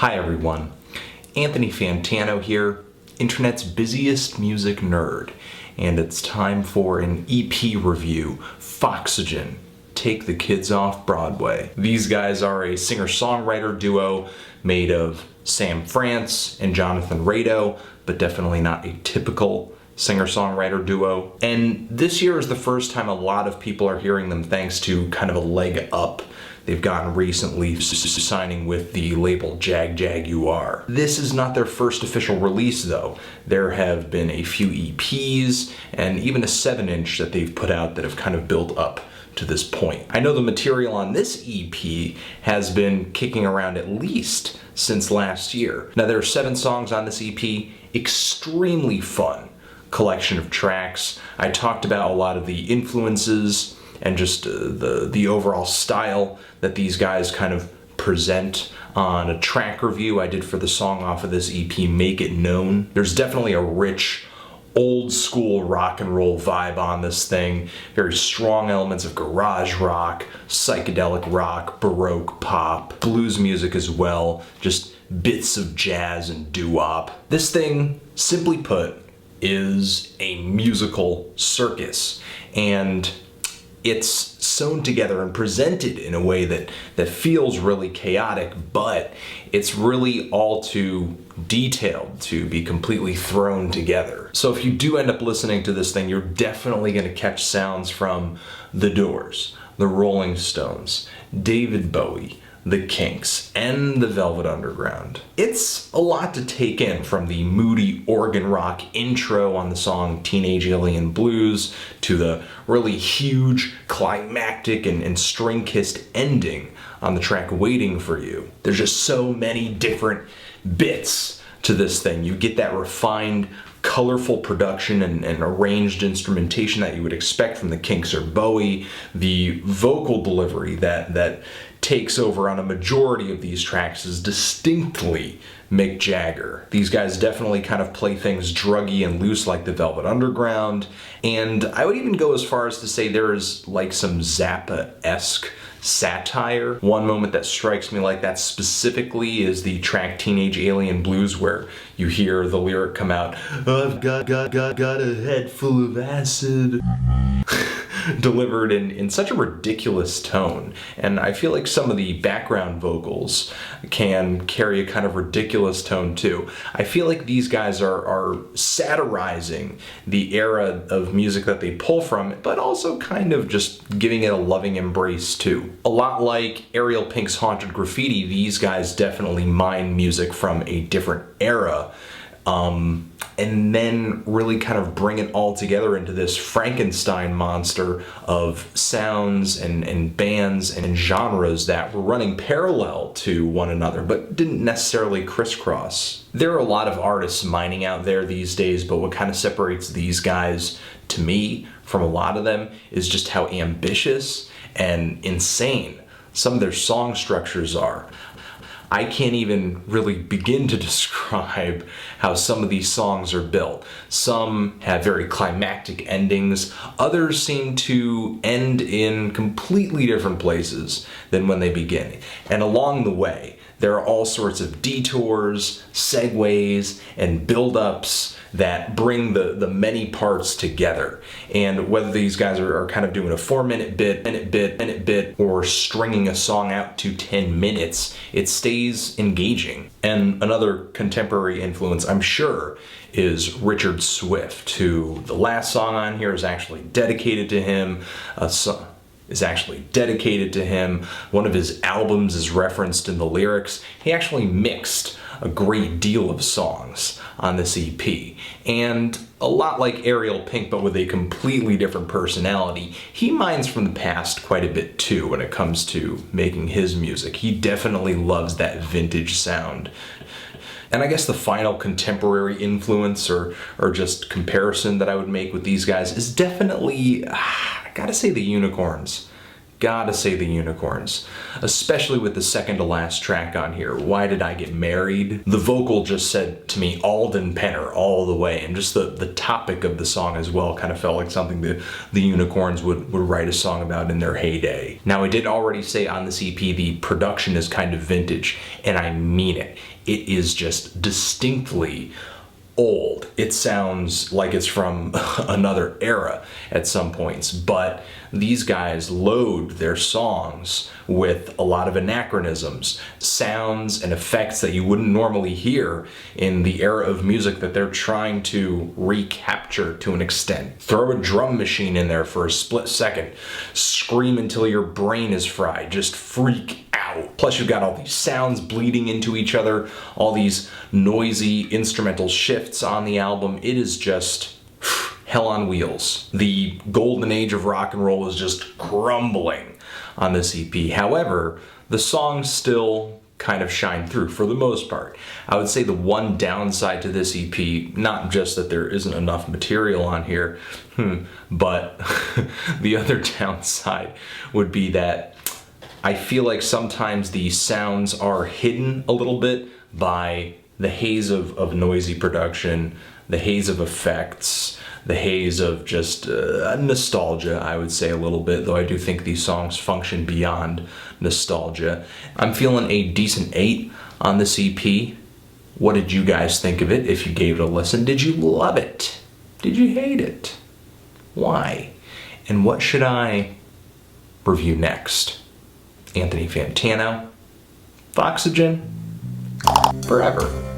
Hi everyone, Anthony Fantano here, internet's busiest music nerd, and it's time for an EP review, Foxygen, Take the Kids Off Broadway. These guys are a singer-songwriter duo made of Sam France and Jonathan Rado, but definitely not a typical singer-songwriter duo. And this year is the first time a lot of people are hearing them thanks to kind of a leg up they've gotten recently, signing with the label JAGJAGUWAR. This is not their first official release though. There have been a few EPs and even a 7-inch that they've put out that have kind of built up to this point. I know the material on this EP has been kicking around at least since last year. Now there are 7 songs on this EP, extremely fun collection of tracks. I talked about a lot of the influences and just the overall style that these guys kind of present on a track review I did for the song off of this EP, Make It Known. There's definitely a rich, old school rock and roll vibe on this thing. Very strong elements of garage rock, psychedelic rock, baroque pop, blues music as well, just bits of jazz and doo-wop. This thing, simply put, is a musical circus, and it's sewn together and presented in a way that feels really chaotic, but it's really all too detailed to be completely thrown together. So if you do end up listening to this thing, you're definitely going to catch sounds from The Doors, The Rolling Stones, David Bowie, The Kinks, and the Velvet Underground. It's a lot to take in, from the moody organ rock intro on the song Teenage Alien Blues to the really huge climactic and string-kissed ending on the track Waiting for You. There's just so many different bits to this thing. You get that refined, colorful production and arranged instrumentation that you would expect from the Kinks or Bowie, the vocal delivery that takes over on a majority of these tracks is distinctly Mick Jagger. These guys definitely kind of play things druggy and loose like the Velvet Underground, and I would even go as far as to say there is like some Zappa-esque satire. One moment that strikes me like that specifically is the track Teenage Alien Blues, where you hear the lyric come out, I've got a head full of acid. Delivered in such a ridiculous tone. And I feel like some of the background vocals can carry a kind of ridiculous tone too. I feel like these guys are satirizing the era of music that they pull from, but also kind of just giving it a loving embrace too. A lot like Ariel Pink's Haunted Graffiti, these guys definitely mine music from a different era, and then really kind of bring it all together into this Frankenstein monster of sounds and bands and genres that were running parallel to one another, but didn't necessarily crisscross. There are a lot of artists mining out there these days, but what kind of separates these guys, to me, from a lot of them, is just how ambitious and insane some of their song structures are. I can't even really begin to describe how some of these songs are built. Some have very climactic endings, others seem to end in completely different places than when they begin. And along the way, there are all sorts of detours, segues, and build-ups that bring the many parts together. And whether these guys are kind of doing a 4-minute bit, or stringing a song out to 10 minutes, it stays engaging. And another contemporary influence, I'm sure, is Richard Swift, who the last song on here is actually dedicated to him. One of his albums is referenced in the lyrics. He actually mixed a great deal of songs on this EP. And a lot like Ariel Pink, but with a completely different personality, he mines from the past quite a bit too when it comes to making his music. He definitely loves that vintage sound. And I guess the final contemporary influence or just comparison that I would make with these guys is definitely, I gotta say, the Unicorns. gotta say the Unicorns, especially with the second to last track on here, Why Did I Get Married? The vocal just said to me Alden Penner all the way, and just the topic of the song as well kind of felt like something that the Unicorns would write a song about in their heyday. Now, I did already say on this EP the production is kind of vintage, and I mean it. It is just distinctly old. It sounds like it's from another era at some points, but these guys load their songs with a lot of anachronisms, sounds and effects that you wouldn't normally hear in the era of music that they're trying to recapture to an extent. Throw a drum machine in there for a split second, scream until your brain is fried, just freak out. Plus you've got all these sounds bleeding into each other, all these noisy instrumental shifts on the album. It is just hell on wheels. The golden age of rock and roll is just crumbling on this EP. However, the songs still kind of shine through for the most part. I would say the one downside to this EP, not just that there isn't enough material on here, but the other downside would be that I feel like sometimes the sounds are hidden a little bit by the haze of noisy production, the haze of effects, the haze of just nostalgia, I would say a little bit, though I do think these songs function beyond nostalgia. I'm feeling a decent 8 on this EP. What did you guys think of it if you gave it a listen? Did you love it? Did you hate it? Why? And what should I review next? Anthony Fantano, Foxygen, forever.